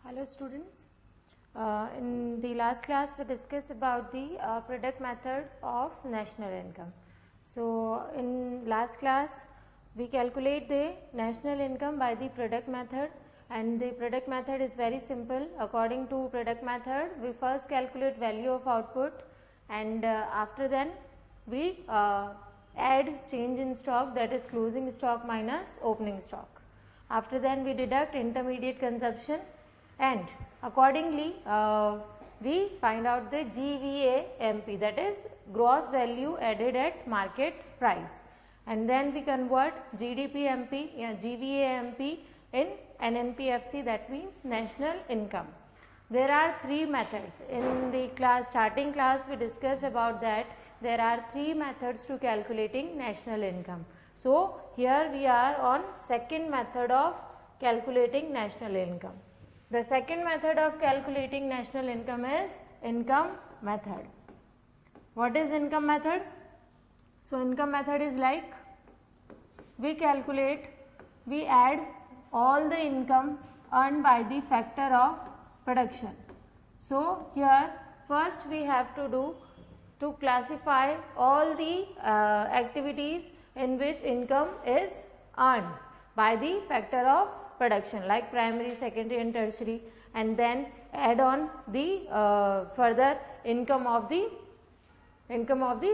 Hello students, in the last class we discussed about the product method of national income. So in last class we calculate the national income by the product method, and the product method is very simple. According to product method we first calculate value of output, and after then we add change in stock, that is closing stock minus opening stock. After then we deduct intermediate consumption, and accordingly we find out the GVAMP, that is gross value added at market price, and then we convert GVAMP in NNPFC, that means national income. There are three methods. In the starting class we discussed about that there are three methods to calculating national income. So here we are on second method of calculating national income. The second method of calculating national income is income method. What is income method? So income method is like we add all the income earned by the factor of production. So here first we have to do to classify all the activities in which income is earned by the factor of production, like primary, secondary and tertiary, and then add on the further income of the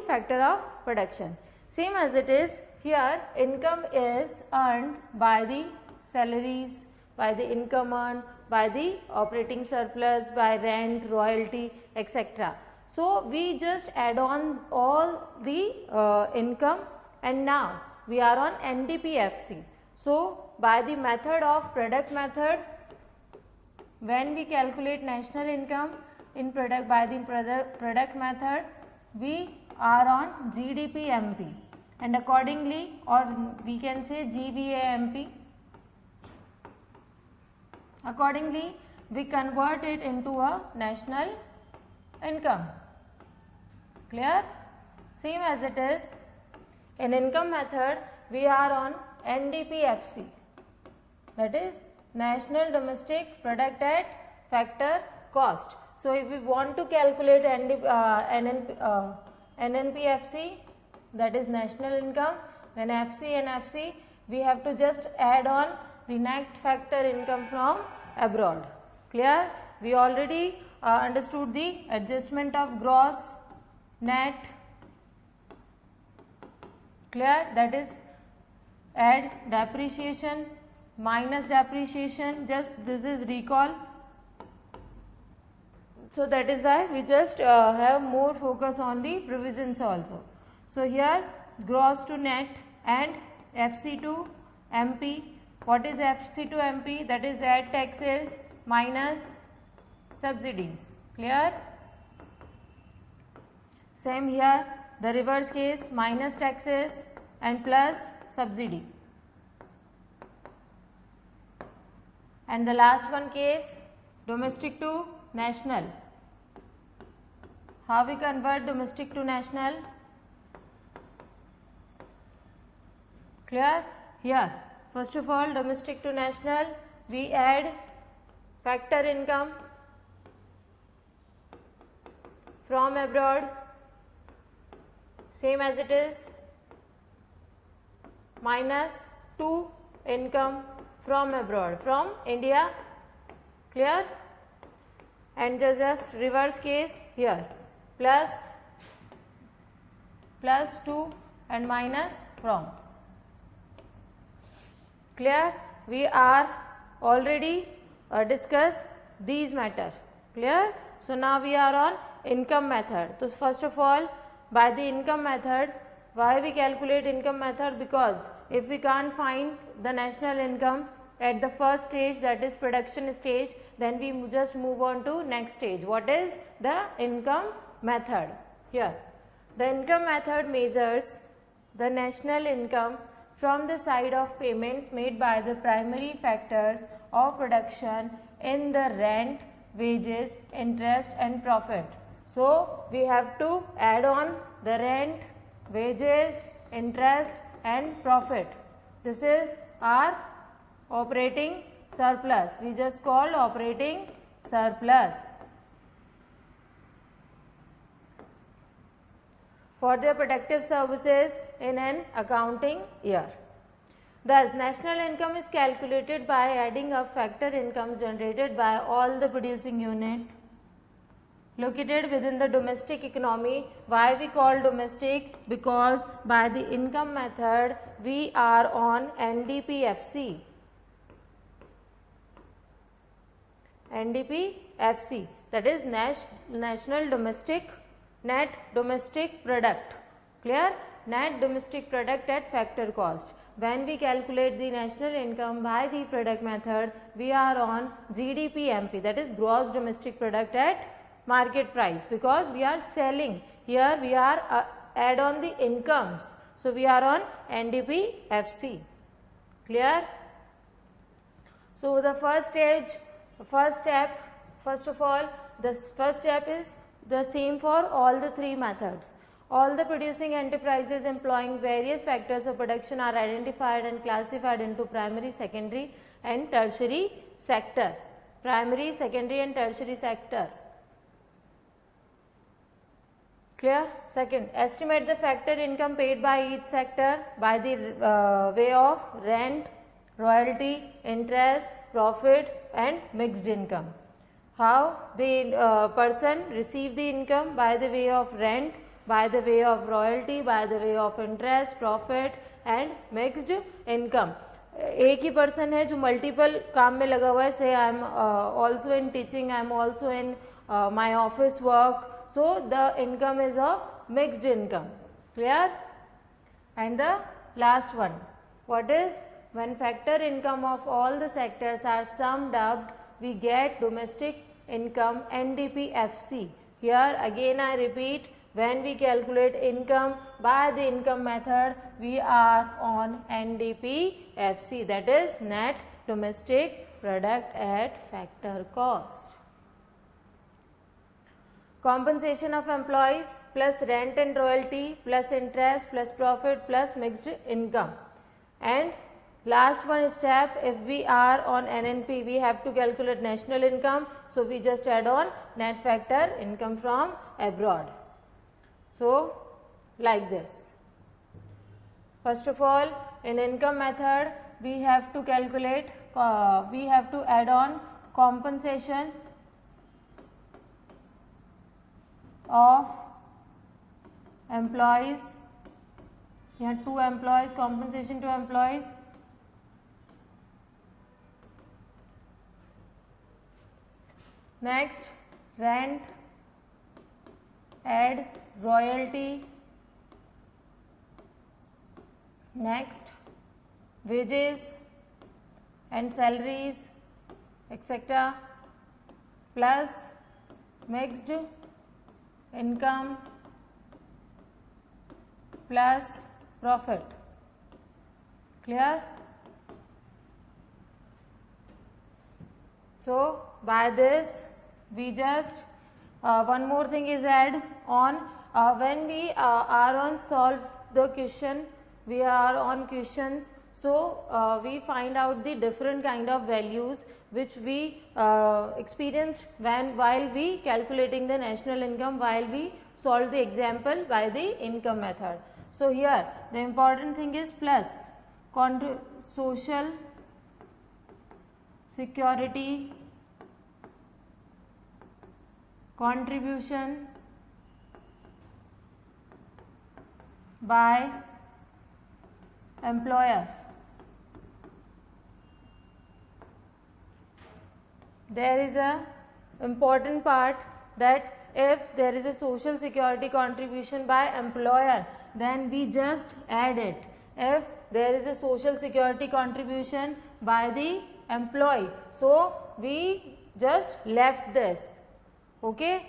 factor of production. Same as it is here, income is earned by the salaries, by the income earned, by the operating surplus, by rent, royalty, etc. So we just add on all the income, and now we are on NDPFC. So by the method of product method, when we calculate national income in product by the product method, we are on GDPMP, and accordingly, or we can say GVAMP, accordingly we convert it into a national income. Clear? Same as it is in income method, we are on NDPFC, that is national domestic product at factor cost. So if we want to calculate NNPFC, that is national income, then FC and FC, we have to just add on the net factor income from abroad. Clear? We already understood the adjustment of gross, net. Clear? That is add depreciation minus depreciation, just this is recall. So that is why we just have more focus on the provisions also. So here gross to net and FC to MP. What is FC to MP? That is add taxes minus subsidies. Clear? Same here, the reverse case, minus taxes and plus subsidy. And the last one case, domestic to national. How we convert domestic to national? Clear? Here, first of all, domestic to national, we add factor income from abroad, same as it is, minus 2 income from abroad, from India. Clear? And just reverse case here, plus 2 and minus from. Clear? We are already discussed these matter. Clear? So now we are on income method. So first of all, by the income method, why we calculate income method? Because if we can't find the national income at the first stage, that is production stage, then we just move on to next stage. What is the income method? Here, the income method measures the national income from the side of payments made by the primary factors of production in the rent, wages, interest and profit. So we have to add on the rent, wages, interest and profit. This is our operating surplus. We just called operating surplus for their productive services in an accounting year. Thus, national income is calculated by adding up factor incomes generated by all the producing unit located within the domestic economy. Why we call domestic? Because by the income method we are on NDPFC. NDPFC, that is national domestic net domestic product. Clear? Net domestic product at factor cost. When we calculate the national income by the product method, we are on GDPMP, that is gross domestic product at market price, because we are selling. Here we are add on the incomes. So we are on NDPFC. Clear? So the first of all, the first step is the same for all the three methods. All the producing enterprises employing various factors of production are identified and classified into primary, secondary and tertiary sector. Primary, secondary and tertiary sector. Clear? Second, estimate the factor income paid by each sector by the way of rent, royalty, interest, profit and mixed income. How the person receive the income? By the way of rent, by the way of royalty, by the way of interest, profit and mixed income. एक ही person है जो multiple काम में लगा हुआ है. से I am also in teaching, I am also in my office work. So the income is of mixed income. Clear? And the last one, what is? When factor income of all the sectors are summed up, we get domestic income NDPFC. Here again I repeat, when we calculate income by the income method, we are on NDPFC, that is net domestic product at factor cost. Compensation of employees plus rent and royalty plus interest plus profit plus mixed income. And last one step, if we are on NNP, we have to calculate national income. So we just add on net factor income from abroad. So like this. First of all, in income method, we have to calculate, we have to add on compensation of employees. Here 2 employees, compensation to employees. Next, rent, add royalty. Next, wages and salaries, etc. plus mixed income plus profit. Clear? So by this we just one more thing is add on when we are on solve the question, we are on questions. So we find out the different kind of values which we experienced while we calculating the national income, while we solve the example by the income method. So here the important thing is plus social security contribution by employer. There is a important part that if there is a social security contribution by employer, then we just add it. If there is a social security contribution by the employee, so we just left this. Okay?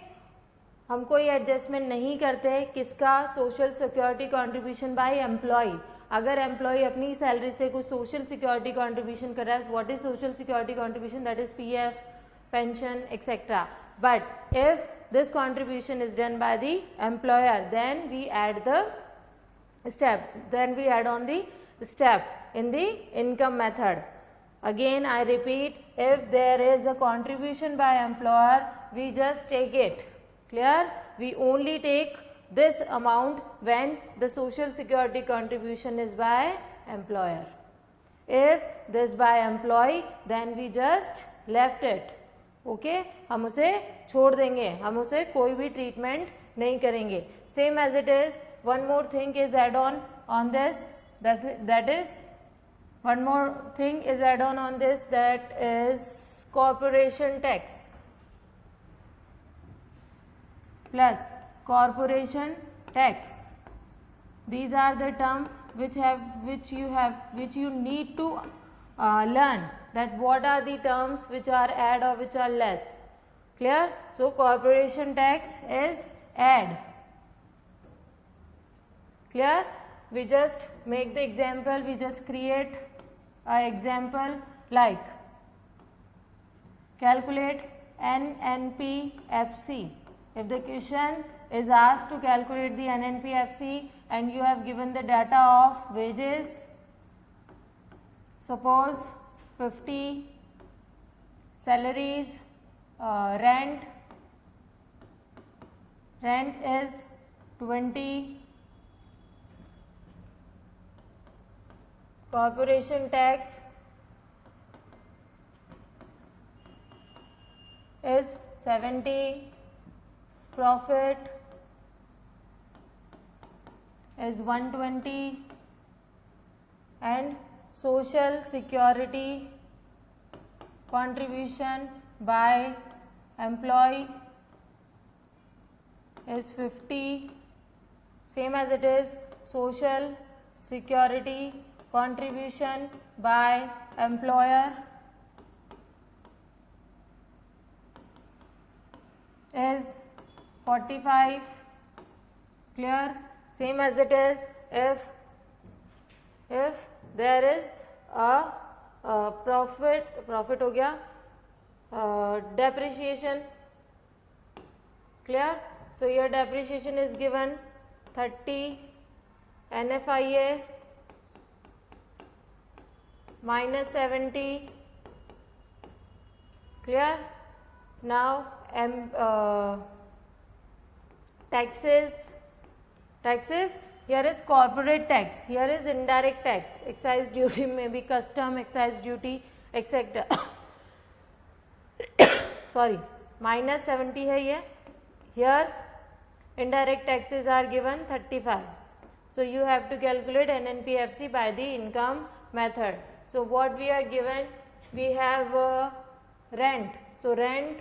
हम कोई adjustment नहीं करते किसका social security contribution by employee. अगर employee अपनी salary से कुछ social security contribution कर रहा है, what is social security contribution? That is PF, pension, etc. But if this contribution is done by the employer, then we add the step, then we add on the step in the income method. Again I repeat, if there is a contribution by employer, we just take it. Clear? We only take this amount when the social security contribution is by employer. If this by employee, then we just left it. Okay? हम उसे छोड़ देंगे, हम उसे कोई भी treatment नहीं करेंगे. Same as it is, one more thing is add on this, that is one more thing is add on this, that is corporation tax plus corporation tax. These are the terms which you need to learn, that what are the terms which are add or which are less. Clear? So corporation tax is add. Clear? We just make the example, we just create an example like calculate NNPFC. If the question is asked to calculate the NNPFC and you have given the data of wages, suppose 50, salaries, rent is 20, corporation tax is 70, profit is 120, and social security contribution by employee is 50. Same as it is, social security contribution by employer is 45. Clear? Same as it is, if there is a profit हो गया, depreciation. Clear? So your depreciation is given 30, NFIA minus 70. Clear? Now taxes, here is corporate tax, here is indirect tax, excise duty, maybe custom, excise duty, etc. Sorry, minus 70 hai ye. Here indirect taxes are given 35. So you have to calculate NNPFC by the income method. So what we are given, we have rent. So rent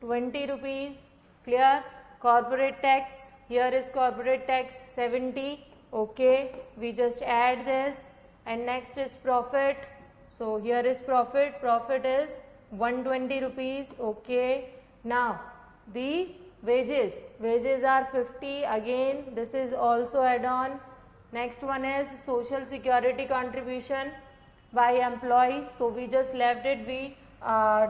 20 rupees. Clear? Corporate tax, here is corporate tax 70. Okay, we just add this, and next is profit. So here is profit is 120 rupees. Okay, now the wages are 50. Again this is also add on. Next one is social security contribution by employees. So we just left it, we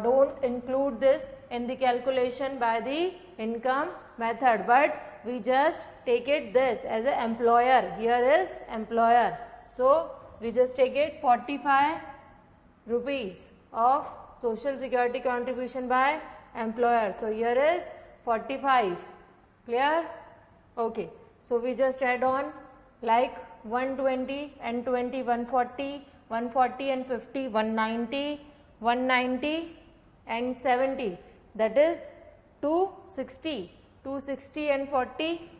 don't include this in the calculation by the income method, but we just take it this as an employer. Here is employer, so we just take it 45 rupees of social security contribution by employer. So here is 45. Clear? Okay, so we just add on like 120 and 20, 140, 140 and 50, 190, 190 and 70, that is 260, 260 and 40,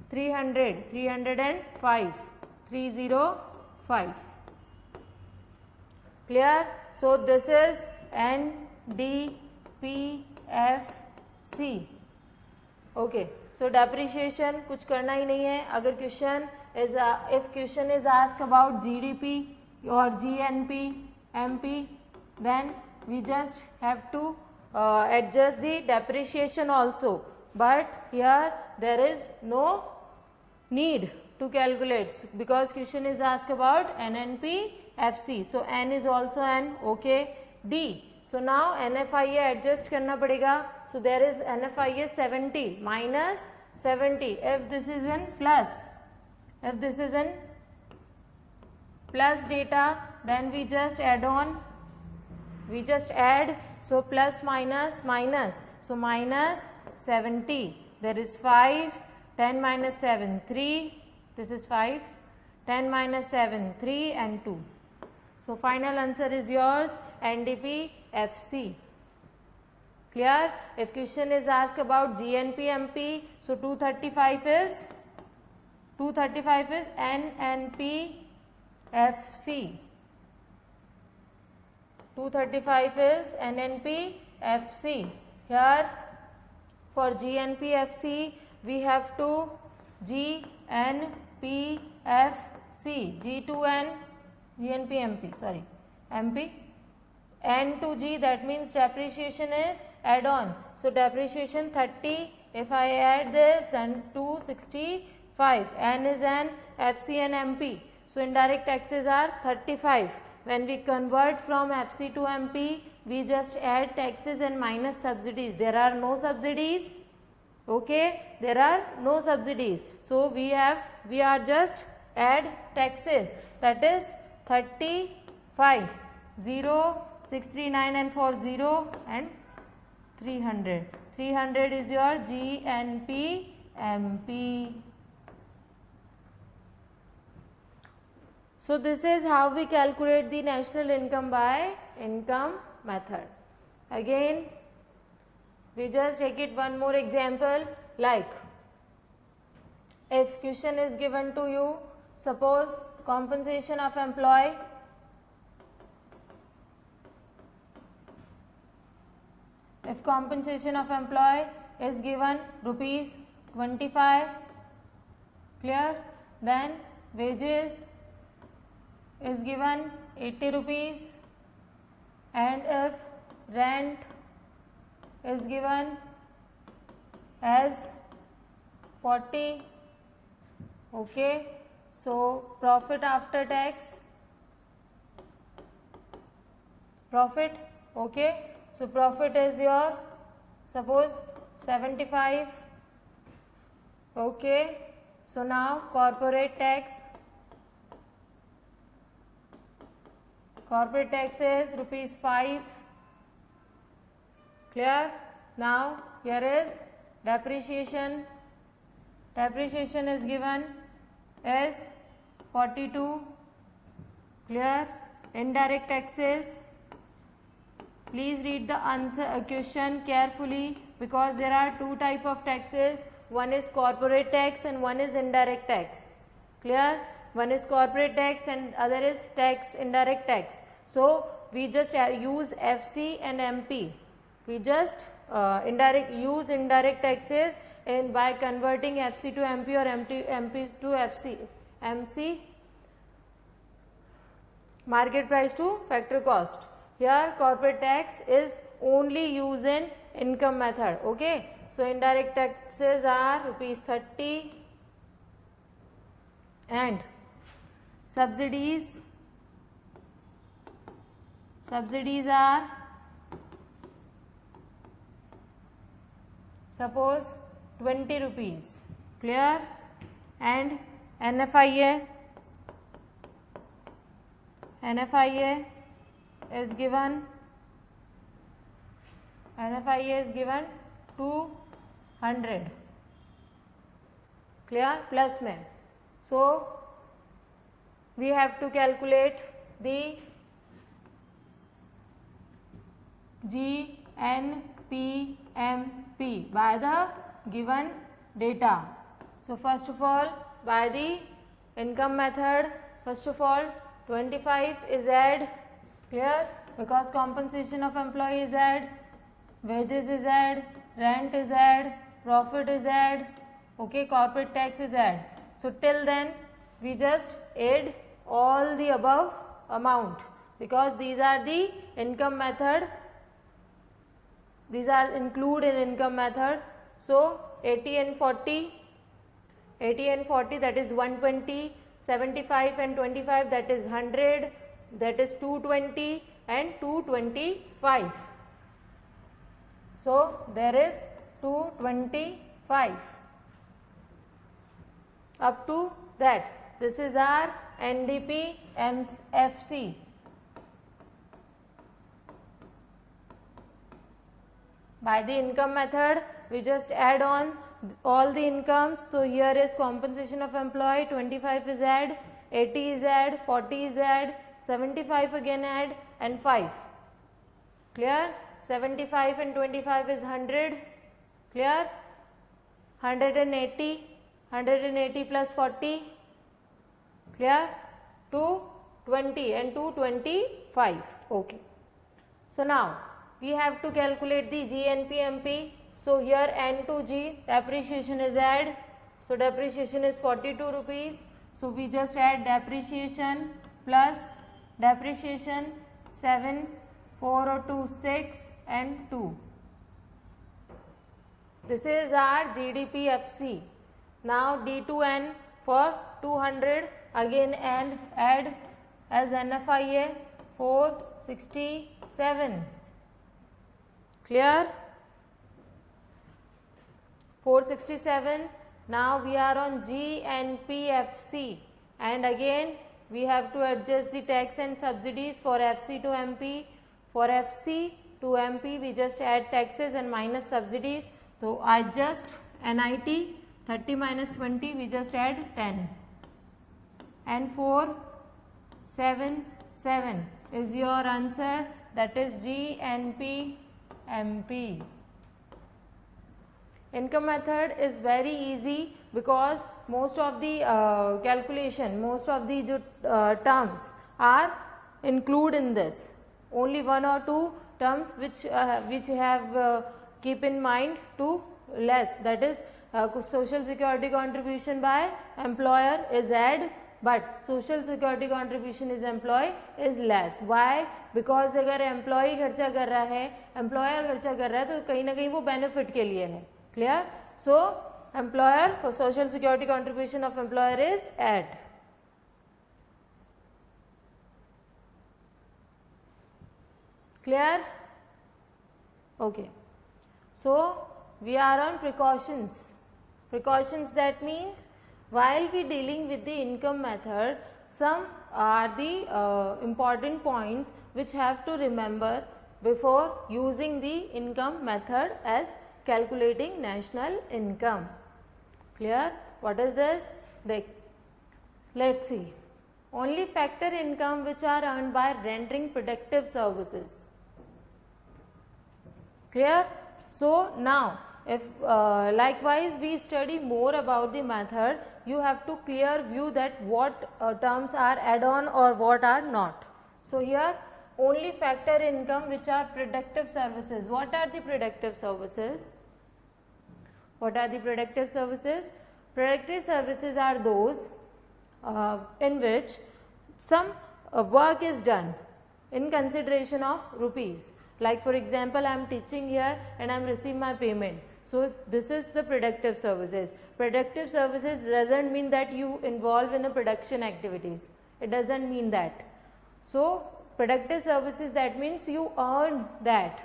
300, 305, 305. Clear? So this is NDPFC. Okay, so depreciation कुछ करना ही नहीं है. अगर question is if question is asked about GDP or GNP, MP, then we just have to adjust the depreciation also, but here there is no need to calculate because question is asked about NNPFC. So N is also N. Okay, D. So now NFIA adjust करना पड़ेगा. So there is NFIA 70 minus 70. If this is in plus, if this is in plus data, then we just add on, we just add, so plus minus minus, so minus 70, there is 5, 10 minus 7 3, this is 5, 10 minus 7 3 and 2. So final answer is yours, NDP FC. Clear? If question is asked about GNP MP, so 235 is NNP FC. 235 is NNP FC. Here for GNP FC we have to GNP FC, G2N, GNP MP, sorry, MP, N to G, that means depreciation is add on. So depreciation 30, if I add this then 265, N is N, FC and MP. So indirect taxes are 35. When we convert from FC to MP, we just add taxes and minus subsidies. There are no subsidies. Okay, there are no subsidies. So we are just add taxes, that is 35, 0, 639 and 40 and 300. 300 is your GNP MP. So this is how we calculate the national income by income method. Again, we just take it one more example, like if question is given to you, suppose compensation of employee, if compensation of employee is given rupees 25, clear, then wages is given 80 rupees, and if rent is given as 40, okay, so profit after tax, profit, okay, so profit is your suppose 75, okay, so now corporate tax is rupees 5, clear. Now here is depreciation is given as 42, clear. Indirect taxes, please read the answer question carefully, because there are two type of taxes, one is corporate tax and one is indirect tax, clear. One is corporate tax and other is tax, indirect tax. So we just use FC and MP. We just use indirect taxes, and by converting FC to MP or MP to FC, MC, market price to factor cost. Here corporate tax is only used in income method. Okay. So indirect taxes are rupees 30 and subsidies are suppose 20 rupees, clear, and NFIA is given 200, clear, plus में. So we have to calculate the GNPMP by the given data. So first of all, by the income method, first of all 25 is add, clear, because compensation of employee is add, wages is add, rent is add, profit is add, okay, corporate tax is add. So till then we just add all the above amount, because these are the income method, these are included in income method. So 80 and 40, that is 120, 75 and 25, that is 100, that is 220 and 225. So there is 225 up to that. This is our NDP FC. By the income method, we just add on all the incomes. So here is compensation of employee, 25 is add, 80 is add, 40 is add, 75 again add, and 5. Clear? 75 and 25 is 100. Clear? 180, 180 plus 40. Clear? 220 and 225. Okay. So now we have to calculate the GNP/MP. So here N to G, depreciation is add. So depreciation is 42 rupees. So we just add depreciation plus depreciation 7, 402, 6 and 2. This is our GDP/FC. Now D2N for 200 again and add as NFIA 467. Clear? 467. Now we are on GNP/FC, and again we have to adjust the tax and subsidies for FC to MP. For FC to MP we just add taxes and minus subsidies. So I just NIT 30 minus 20 we just add 10, and 477 is your answer, that is GNP/MP. Income method is very easy because most of the calculation, most of the terms are included in this. Only one or two terms which have keep in mind to less, that is social security contribution by employer is add, but social security contribution is employee is less. Why? Because अगर employee खर्चा कर रहा है, employer खर्चा कर रहा है, तो कहीं ना कहीं वो benefit के लिए है. Clear? So employer for social security contribution of employer is add. Clear? Okay. So we are on precautions. Precautions, that means while we dealing with the income method, some are the important points which have to remember before using the income method as calculating national income. Clear? What is this? Let's see. Only factor income which are earned by rendering productive services. Clear? So now if likewise we study more about the method, you have to clear view that what terms are add on or what are not. So here only factor income which are productive services. What are the productive services? What are the productive services? Productive services are those in which some work is done in consideration of rupees. Like for example, I am teaching here and I am receiving my payment. So this is the productive services. Productive services doesn't mean that you involve in a production activities. It doesn't mean that. So productive services, that means you earn that.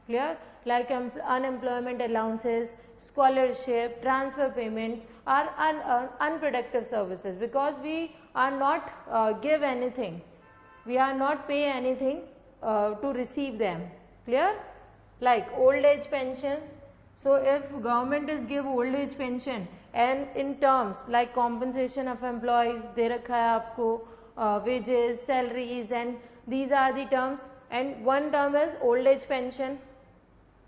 Clear? Like unemployment allowances, scholarship, transfer payments are unproductive services, because we are not give anything. We are not pay anything to receive them. Clear? Like old age pension. So if government is give old age pension and in terms like compensation of employees, दे रखा है आपको wages, salaries, and these are the terms, and one term is old age pension.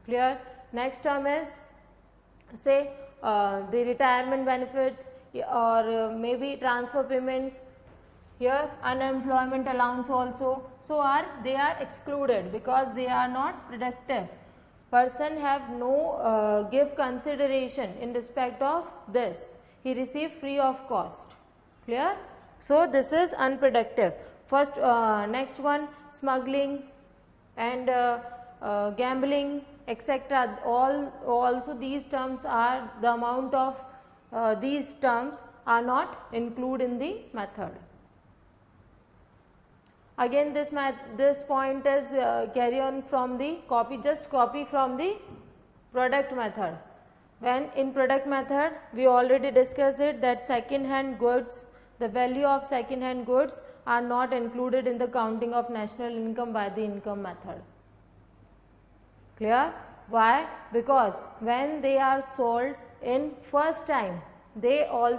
Clear? Next term is say the retirement benefits or maybe transfer payments. Here unemployment allowance also. So they are excluded because they are not productive. Person have no give consideration in respect of this. He receive free of cost. Clear? So this is unproductive. First next one, smuggling and gambling, etc. Also these terms are, the amount of these terms are not included in the method. Again this point is carry on from the just copy from the product method. When in product method we already discussed it that second hand goods, the value of second hand goods are not included in the counting of national income by the income method. Clear? Why? Because when they are sold in first time, they already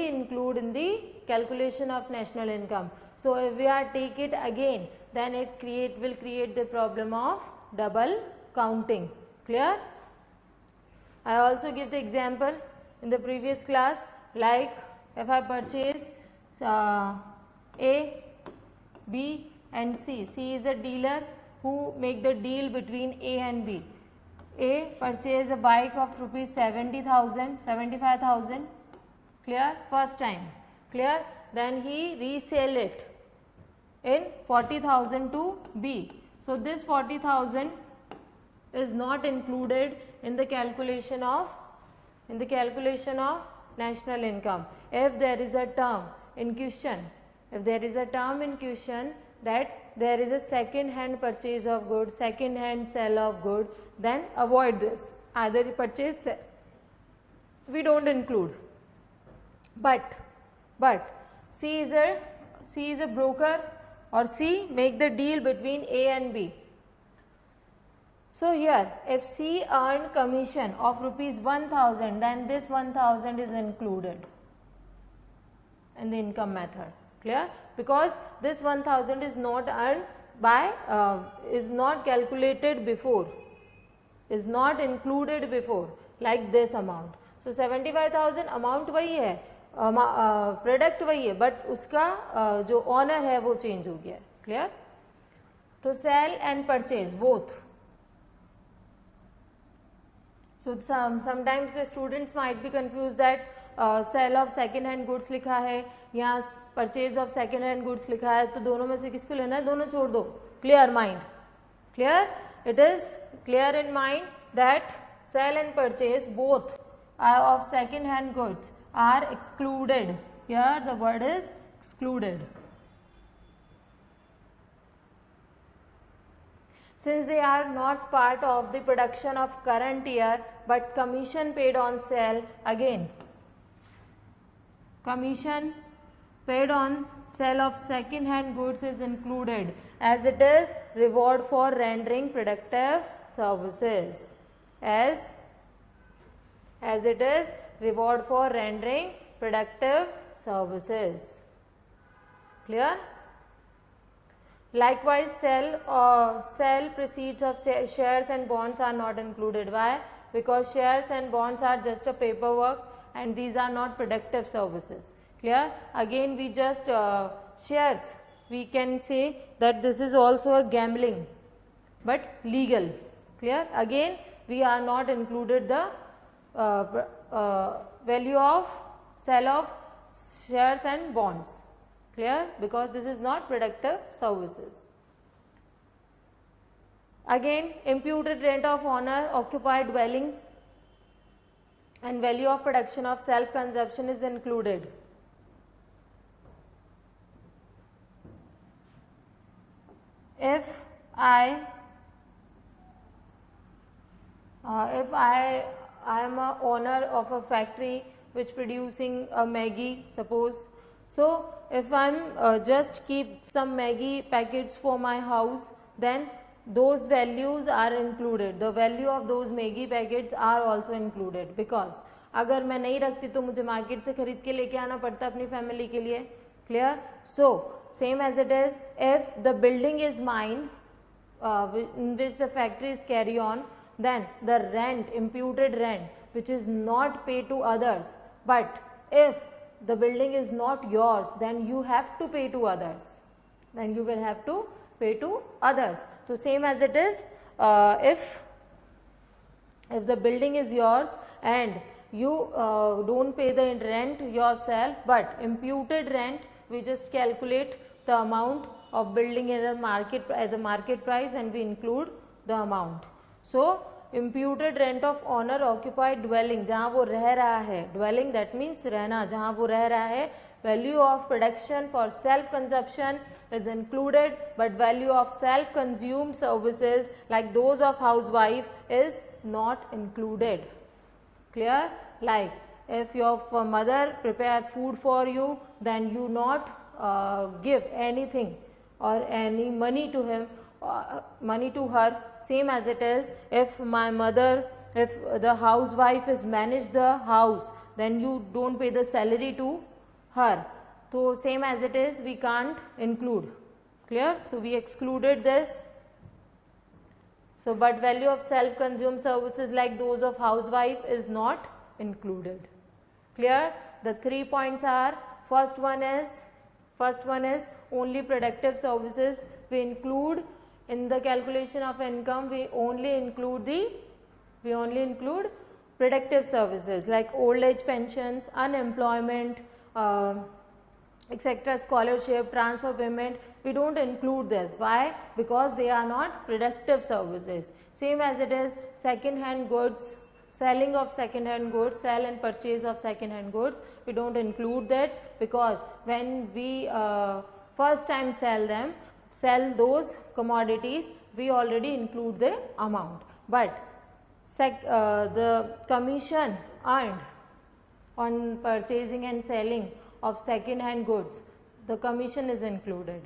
include in the calculation of national income. So if we are take it again, then it will create the problem of double counting. Clear? I also give the example in the previous class, like if I purchase A, B and C. C is a dealer who make the deal between A and B. A purchase a bike of rupees 70,000, 75,000. Clear? First time. Clear? Then he resell it in 40,000 to B. So this 40,000 is not included in the calculation of national income. If there is a term in question, that there is a second hand purchase of goods, second hand sell of goods, then avoid this. Either purchase, we don't include. But C is a broker, or C make the deal between A and B. So here, if C earned commission of rupees 1,000, then this 1,000 is included in the income method. Clear? Because this 1,000 is not earned by, is not calculated before, is not included before, like this amount. So 75,000 amount वही है, product वही है, but उसका जो honour है वो change हो गया. क्लियर? तो sale and purchase both. So sometimes the students might be confused that sale of second hand goods लिखा है, यहाँ purchase of second hand goods लिखा है, तो दोनों में से किसको लेना है? दोनों छोड़ दो. Clear mind? Clear? It is clear in mind that sale and purchase both of second hand goods are excluded. Here the word is excluded. Since they are not part of the production of current year but commission paid on sale, again commission paid on sale of second hand goods is included, as it is reward for rendering productive services, as it is reward for rendering productive services. Clear? Likewise, sell proceeds of shares and bonds are not included. Why? Because shares and bonds are just a paperwork and these are not productive services. Clear? Again, we just shares, we can say that this is also a gambling but legal. Clear? Again, we are not included the value of sale of shares and bonds. Clear? Because this is not productive services. Again, imputed rent of owner occupied dwelling and value of production of self consumption is included. If I am a owner of a factory which producing a Maggi, suppose. So if I'm just keep some Maggi packets for my house, then those values are included. The value of those Maggi packets are also included, because अगर मैं नहीं रखती तो मुझे market से खरीद के लेके आना पड़ता अपनी फैमिली के लिए. Clear? So same as it is, if the building is mine in which the factory is carry on, then the rent, imputed rent, which is not paid to others, but if the building is not yours, then you have to pay to others. Then you will have to pay to others. So same as it is, if the building is yours and you don't pay the rent yourself, but imputed rent, we just calculate the amount of building as a market price and we include the amount. So imputed rent of owner occupied dwelling, जहाँ वो रह रहा है, dwelling that means रहना, जहाँ वो रह रहा है, value of production for self consumption is included, but value of self consumed services like those of housewife is not included. Clear? Like if your mother prepare food for you, then you not give anything or any money to him, money to her. same as it is. If my mother, if the housewife is manage the house, then you don't pay the salary to her. So same as it is, we can't include. Clear? So we excluded this. So but value of self-consumed services like those of housewife is not included. Clear? The 3 points are, first one is only productive services we include in the calculation of income. We only include productive services like old age pensions, unemployment, etc., scholarship, transfer payment. We don't include this. Why? Because they are not productive services. Same as it is second hand goods, selling of second hand goods, sell and purchase of second hand goods. We don't include that because when we first time sell those commodities, we already include the amount. But the commission earned on purchasing and selling of second hand goods, the commission is included.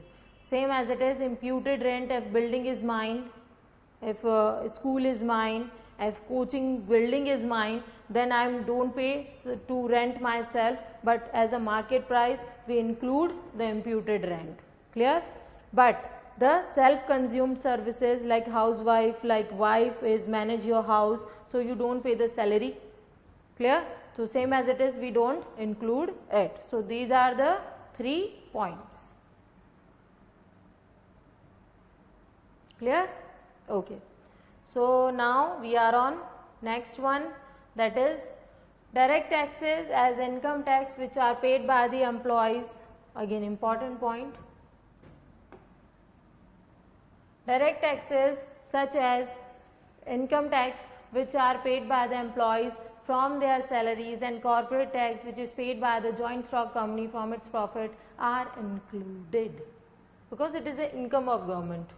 Same as it is imputed rent. If building is mine, if school is mine, if coaching building is mine, then I don't pay to rent myself, but as a market price we include the imputed rent. Clear? But the self-consumed services like housewife, like wife is manage your house, so you don't pay the salary. Clear? So same as it is, we don't include it. So these are the 3 points. Clear? Okay. So now we are on next one, that is direct taxes as income tax which are paid by the employees. Again important point. Direct taxes such as income tax which are paid by the employees from their salaries and corporate tax which is paid by the joint stock company from its profit are included because it is the income of government.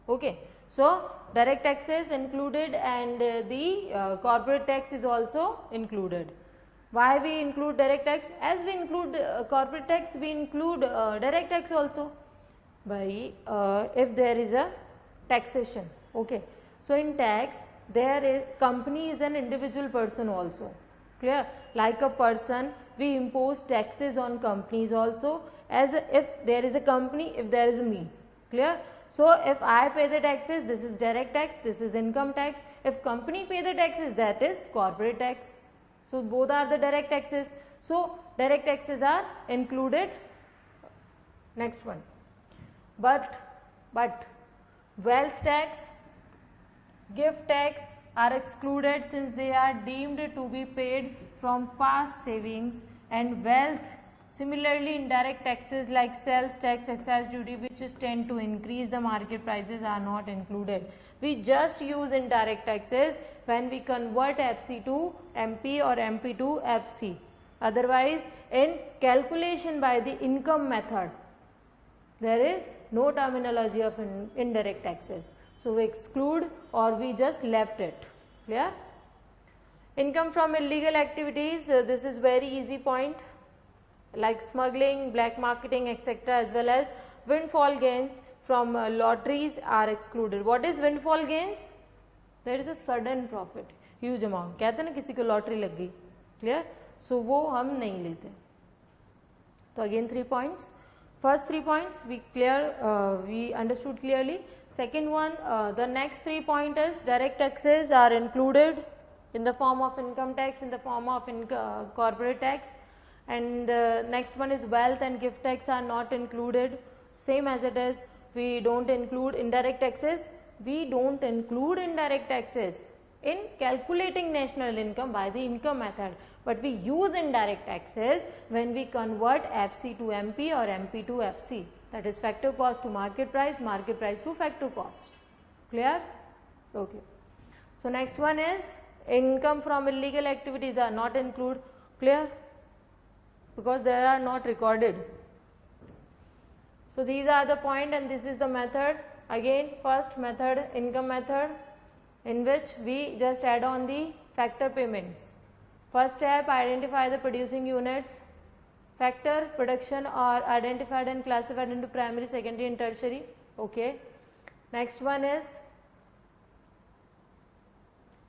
Okay. So direct taxes included and the corporate tax is also included. Why we include direct tax? As we include corporate tax, we include direct tax also. By if there is a taxation. Okay. So in tax, there is company is an individual person also. Clear? Like a person, we impose taxes on companies also. As if there is a company, if there is a me. Clear? So if I pay the taxes, this is direct tax, this is income tax. If company pay the taxes, that is corporate tax. So both are the direct taxes. So direct taxes are included. Next one. But wealth tax, gift tax are excluded since they are deemed to be paid from past savings and wealth. Similarly, indirect taxes like sales tax, excise duty which tend to increase the market prices are not included. We just use indirect taxes when we convert FC to MP or MP to FC. Otherwise, in calculation by the income method, there is no terminology of indirect taxes. So we exclude or we just left it. Clear? Income from illegal activities, this is very easy point. Like smuggling, black marketing, etc., as well as windfall gains from lotteries are excluded. What is windfall gains? There is a sudden profit, huge amount. कहते हैं ना किसी को lottery लग गई. Clear? So वो हम नहीं लेते. So again 3 points. First 3 points we understood clearly. Second one, the next 3 point is direct taxes are included in the form of income tax, in the form of corporate tax. And the next one is wealth and gift tax are not included. Same as it is, we don't include indirect taxes. We don't include indirect taxes in calculating national income by the income method. But we use indirect taxes when we convert FC to MP or MP to FC. That is factor cost to market price to factor cost. Clear? Okay. So next one is income from illegal activities are not included. Clear? Because they are not recorded. So these are the point and this is the method. Again first method, income method, in which we just add on the factor payments. First step, identify the producing units. Factor production are identified and classified into primary, secondary and tertiary. Okay. Next one is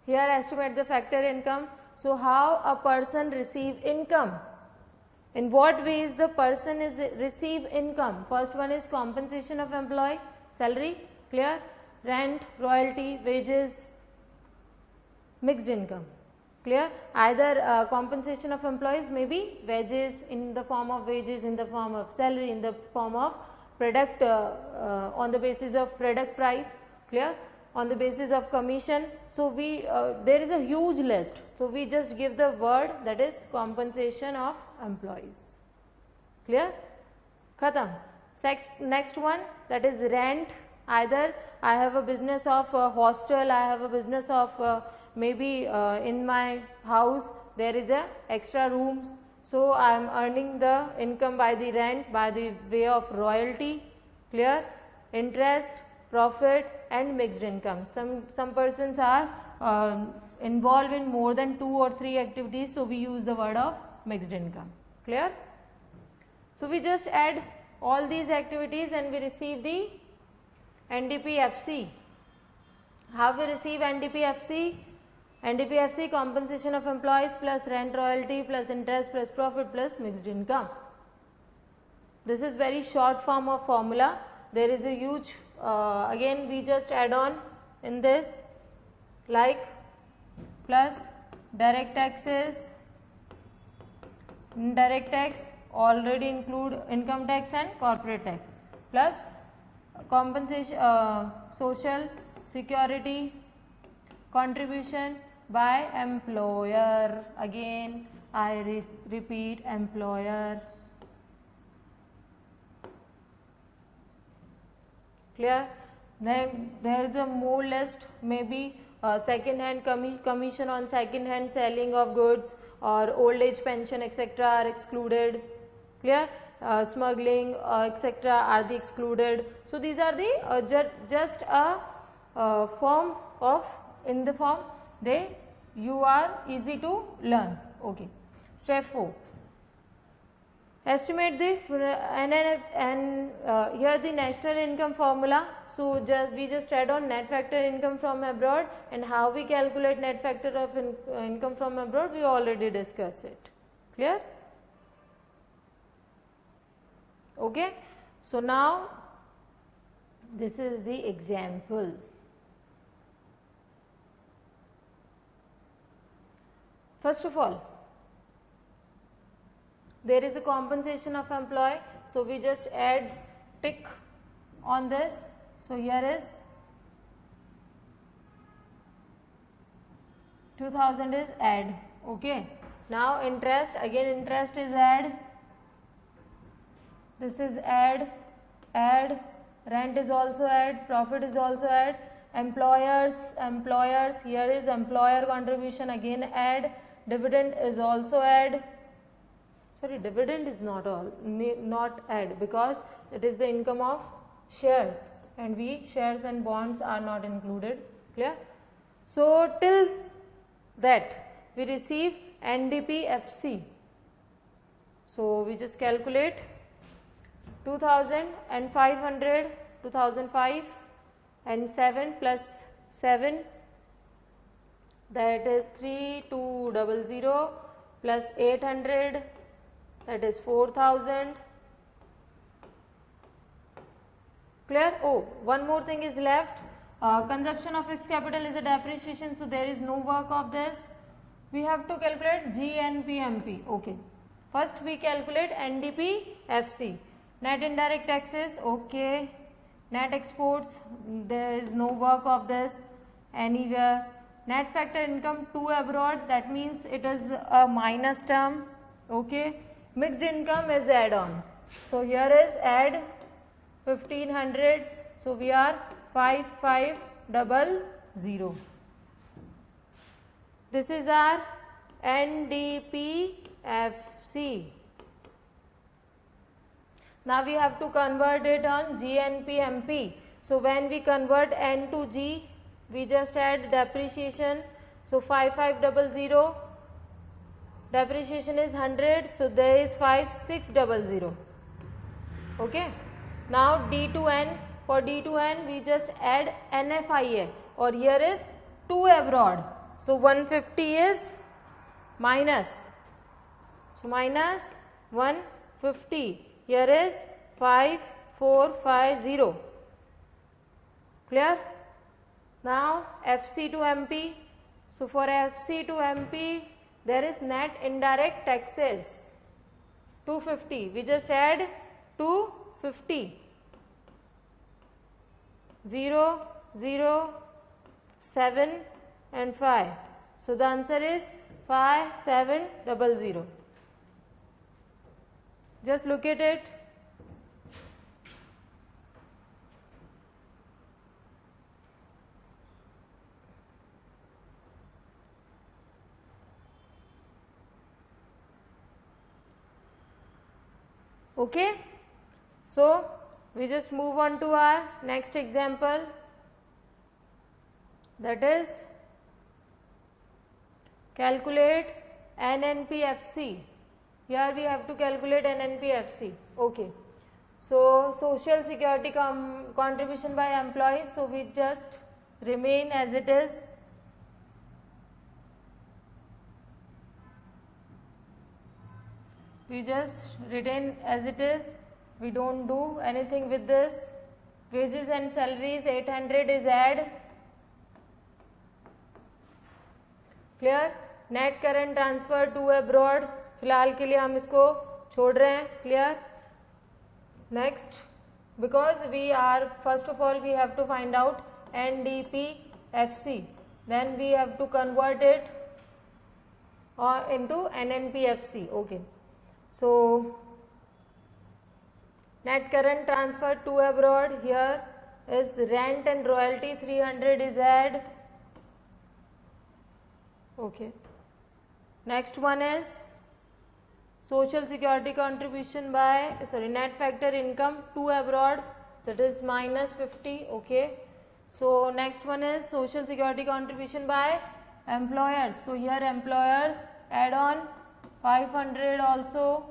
Here estimate the factor income. So how a person receive income? In what ways the person is receive income? First one is compensation of employee, salary, clear, rent, royalty, wages, mixed income, clear. Either compensation of employees may be wages in the form of wages, in the form of salary, in the form of product on the basis of product price, clear, on the basis of commission. So we there is a huge list, so we just give the word that is compensation of employees, clear, khatam. Next one, that is rent. Either I have a business of hostel, I have a business of maybe in my house there is a extra rooms, so I am earning the income by the rent, by the way of royalty, clear, interest, profit and mixed income. Some persons are involved in more than 2 or 3 activities, so we use the word of mixed income, clear. So we just add all these activities and we receive the NDPFC. How we receive NDPFC? NDPFC, compensation of employees plus rent, royalty plus interest plus profit plus mixed income. This is very short form of formula. There is a huge again we just add on in this, like plus direct taxes, indirect tax already include income tax and corporate tax, plus compensation social security contribution by employer. Again I repeat, employer, clear. Then there is a more list, maybe second hand commission on second hand selling of goods or old age pension etc. are excluded, clear. Smuggling etc. are the excluded. So these are the just a form of, in the form you are easy to learn, okay. Step 4, estimate the here the national income formula. So we just add on net factor income from abroad, and how we calculate net factor of income from abroad we already discussed it, clear, okay. So now this is the example. First of all, there is a compensation of employee, so we just add tick on this. So here is 2000 is add, okay. Now interest, again interest is add, this is add, rent is also add, profit is also add, employers, here is employer contribution, again add, dividend is also add. Sorry, dividend is not add, because it is the income of shares and shares and bonds are not included, clear. So till that we receive NDPFC. So we just calculate 2500, 2005 and 7 plus 7, that is 3200 plus 800, that is 4000, clear. Oh, one more thing is left, consumption of fixed capital is a depreciation, so there is no work of this. We have to calculate GNPMP, okay. First we calculate NDPFC. Net indirect taxes, okay. Net exports, there is no work of this anywhere. Net factor income to abroad, that means it is a minus term, okay. Mixed income is add on, so here is add 1500, so we are 5500. This is our NDPFC. Now we have to convert it on GNPMP. So when we convert N to G, we just add depreciation. So 5500, depreciation is 100, so there is 5600. Okay. Now D to N, for D to N we just add NFIA, or here is to abroad. So 150 is minus. So minus 150. Here is 5450. Clear? Now FC to MP. So for FC to MP, there is net indirect taxes 250. We just add 250. 0, 0, 7 and 5. So the answer is 5700. Just look at it. Okay, so we just move on to our next example, that is calculate NNPFC. Here we have to calculate NNPFC. Okay, so social security contribution by employees, so we just remain as it is. We just retain as it is, we don't do anything with this. Wages and salaries 800 is add. Clear? Net current transfer to abroad, फिलहाल के लिए हम इसको छोड़ रहे हैं. Clear? Next, because we are, first of all we have to find out NDPFC, then we have to convert it into NNPFC. Okay. So net current transfer to abroad, here is rent and royalty 300 is add. Okay. Next one is social security contribution by, net factor income to abroad, that is minus 50. Okay. So next one is social security contribution by employers. So here employers add on 500 also.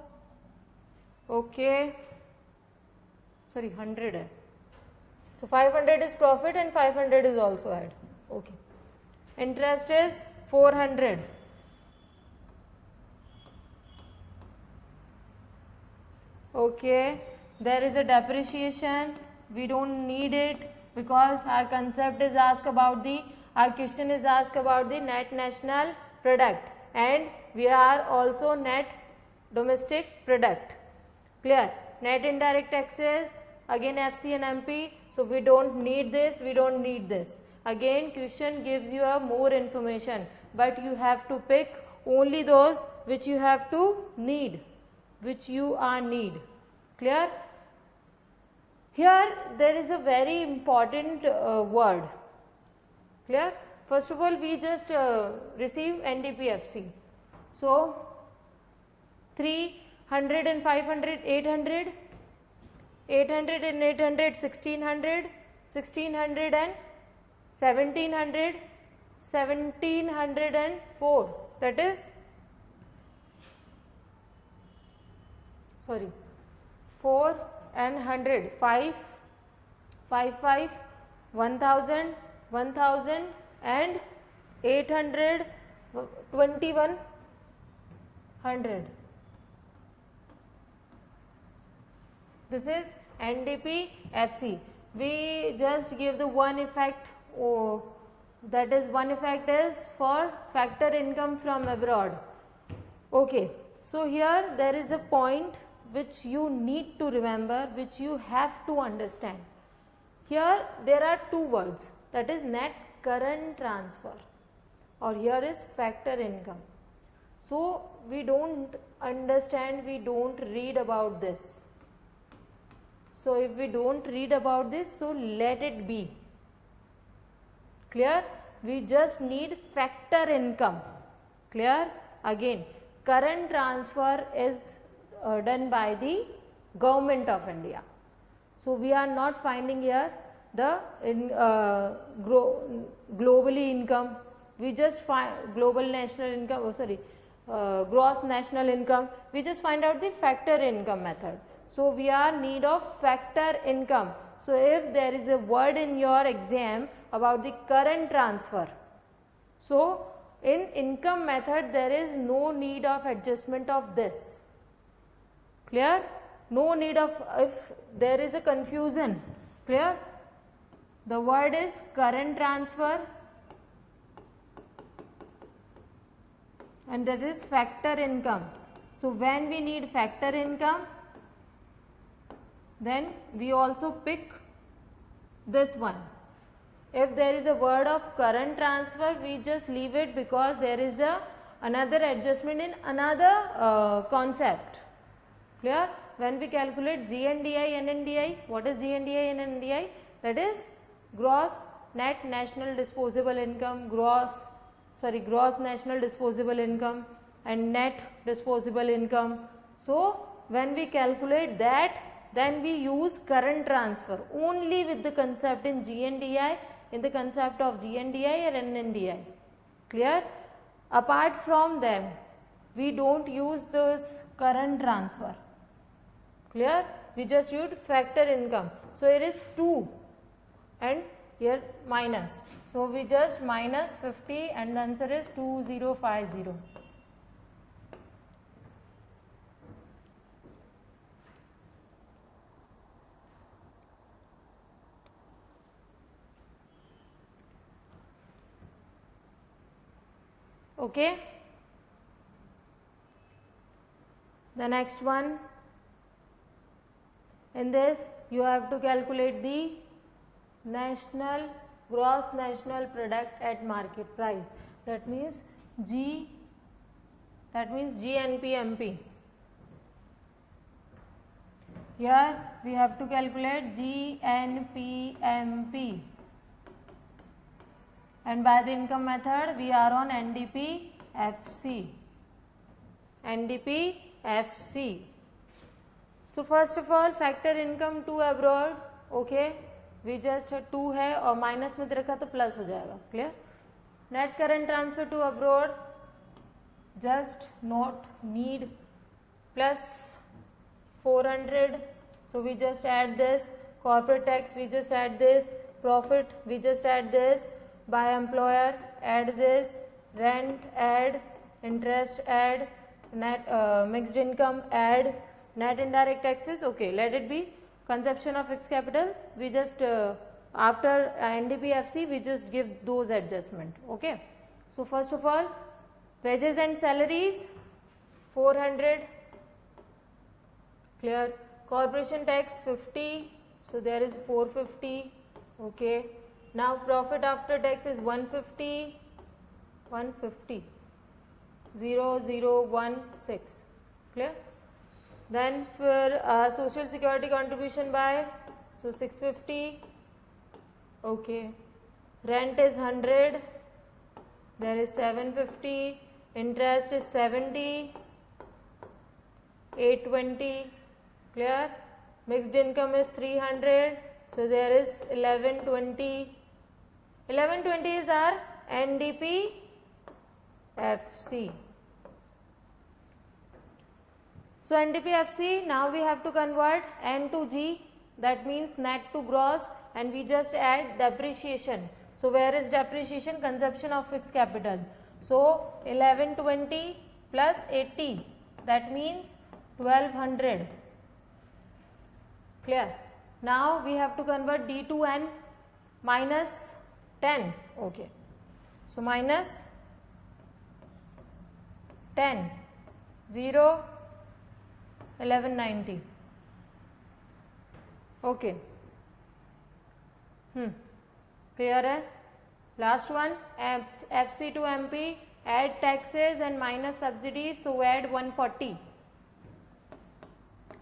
Okay, 100 hai. So 500 is profit and 500 is also add. Okay, interest is 400. Okay, there is a depreciation, we don't need it because our concept is asked about our question is asked about the net national product, and we are also net domestic product. Clear? Net indirect taxes, again FC and MP, so we don't need this, we don't need this. Again question gives you a more information, but you have to pick only those which you have to need, which you are need. Clear? Here there is a very important word. Clear? First of all we just receive NDPFC. So 300 and 500, 800, 800 and 800, 1600, 1600 and 1700, 1704, that is 4 and 100, 5, 5, 1000, 1000 and 800, 2100. This is NDPFC. We just give the one effect, that is one effect is for factor income from abroad. Okay, so here there is a point which you need to remember, which you have to understand. Here there are two words, that is net current transfer, or here is factor income. So we don't understand, we don't read about this. So if we don't read about this, so let it be. Clear? We just need factor income. Clear? Again, current transfer is done by the government of India. So we are not finding here the globally income. We just find global national income, gross national income. We just find out the factor income method. So we are need of factor income. So if there is a word in your exam about the current transfer, so In income method there is no need of adjustment of this. Clear? No need of, if there is a confusion, clear? The word is current transfer and that is factor income. So when we need factor income, then we also pick this one. If there is a word of current transfer, we just leave it because there is another adjustment in another concept. Clear? When we calculate GNDI, NNDI, what is GNDI, NNDI? That is gross net national disposable income, gross national disposable income and net disposable income. So when we calculate that, then we use current transfer only with the concept in GNDI, in the concept of GNDI or NNDI. Clear? Apart from them, we don't use this current transfer. Clear? We just use factor income. So here is 2 and here minus. So we just minus 50 and the answer is 2050. Okay. The next one, in this you have to calculate the gross national product at market price. That means GNPMP. Here we have to calculate GNPMP. And by the income method, we are on NDPFC. NDPFC. So first of all, factor income to abroad. Okay, we just 2 है और minus में रखा तो plus हो जाएगा. Clear? Net current transfer to abroad, just not need plus 400. So we just add this. Corporate tax we just add this. Profit we just add this. By employer add this. Rent add. Interest add. Net mixed income add. Net indirect taxes, okay, let it be. Consumption of fixed capital, we just after NDPFC we just give those adjustment. Okay, so first of all, wages and salaries 400. Clear? Corporation tax 50, so there is 450. Okay, now profit after tax is 150. 0016. Clear? Then for social security contribution by, so 650. Okay, rent is 100, there is 750, interest is 70, 820. Clear? Mixed income is 300, so there is 1120. 1120 is our NDPFC. So NDPFC, now we have to convert N to G, that means net to gross, and we just add depreciation. So where is depreciation? Consumption of fixed capital. So 1120 plus 80, that means 1200. Clear? Now we have to convert D to N, minus 10. Okay, so minus 10, 0, 1190. Okay. Clear है? Last one, FC to MP, add taxes and minus subsidies, so add 140.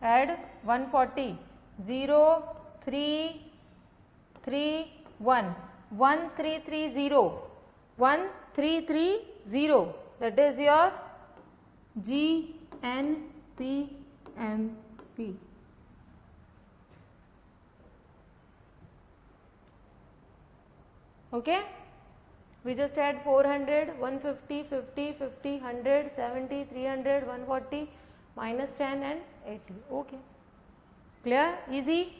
Add 140. 0, 3, 3, 1. 1330. 1330. That is your GNPMP. Okay, we just add 400, 150, 50, 50, 100, 70, 300, 140, minus 10 and 80. Okay, clear? Easy.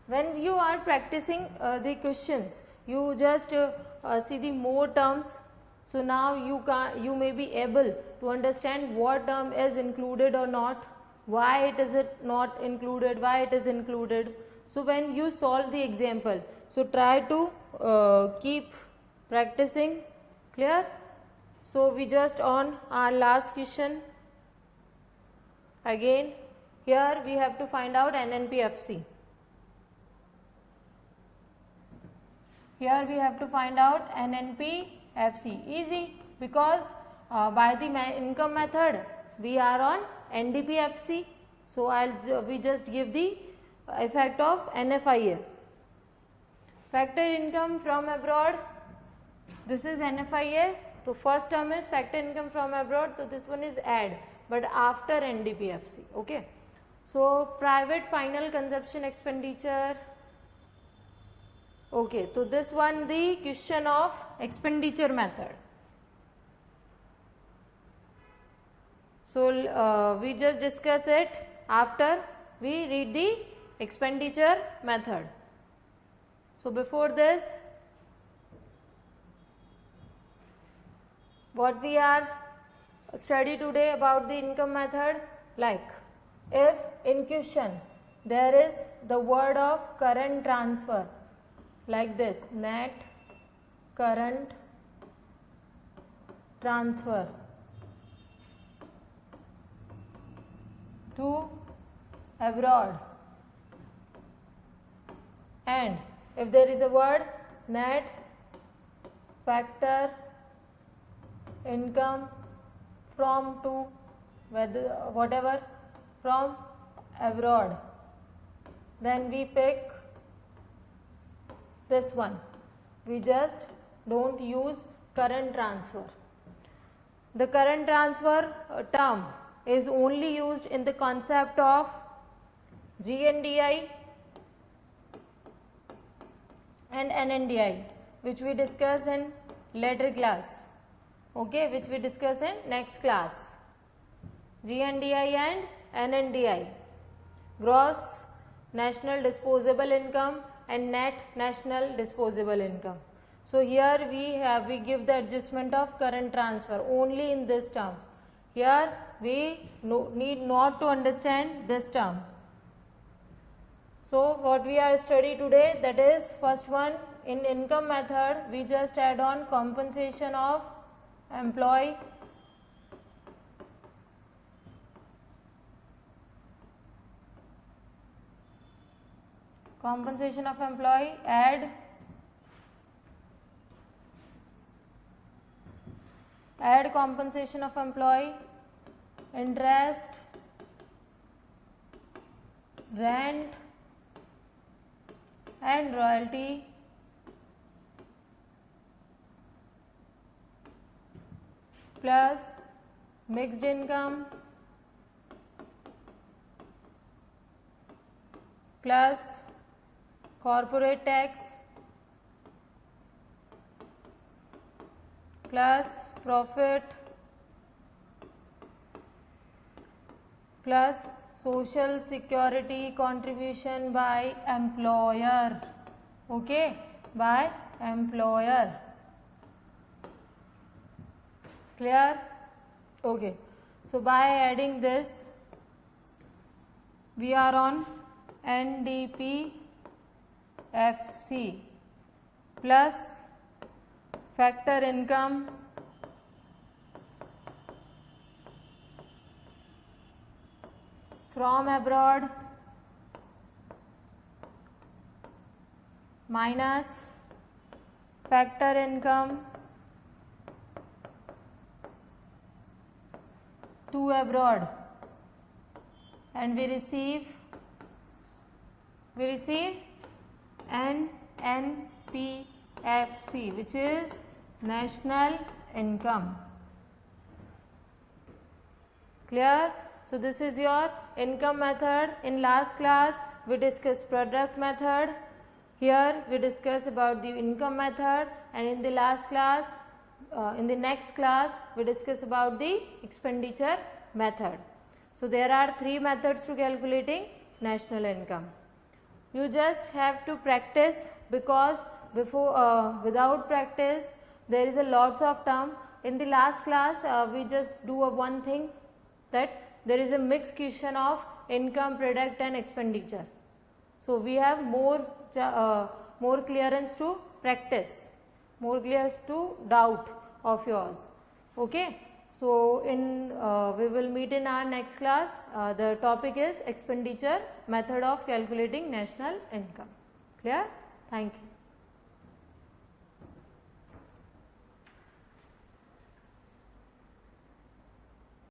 When you are practicing the questions, you just see the more terms, So now you may be able to understand what term is included or not, why it is not included, why it is included. So when you solve the example, so try to keep practicing. Clear? So we just on our last question. Again, here we have to find out NNPFC. Here we have to find out NNPFC. Easy, because by the income method we are on NDPFC. So we just give the effect of NFIA. Factor income from abroad. This is NFIA. So first term is factor income from abroad. So this one is add, but after NDPFC. Okay. So private final consumption expenditure. Okay, so this one the question of expenditure method. So we just discuss it after we read the expenditure method. So before this, what we are study today about the income method, like if in question there is the word of current transfer, like this, net current transfer to abroad, and if there is a word net factor income from to whatever from abroad, then we pick this one. We just don't use current transfer. The current transfer term is only used in the concept of GNDI and NNDI, which we discuss in later class. Okay, which we discuss in next class. GNDI and NNDI, gross national disposable income and net national disposable income. So here we give the adjustment of current transfer only in this term. Here we need not to understand this term. So what we are study today, that is first one, in income method we just add on compensation of employee, add compensation of employee, interest, rent and royalty, plus mixed income, plus corporate tax, plus profit, plus social security contribution by employer. Okay, by employer. Clear? Okay. So by adding this, we are on NDPFC plus factor income from abroad minus factor income to abroad, and we receive NNPFC, which is national income. Clear? So this is your income method. In last class we discussed product method. Here we discuss about the income method, and in the last class, in the next class we discuss about the expenditure method. So there are three methods to calculating national income. You just have to practice, because before without practice there is a lots of term. In the last class we just do one thing, that there is a mixed question of income, product and expenditure. So we have more clearance to practice, more clearance to doubt of yours. Okay. So in we will meet in our next class. The topic is expenditure method of calculating national income. Clear? Thank you.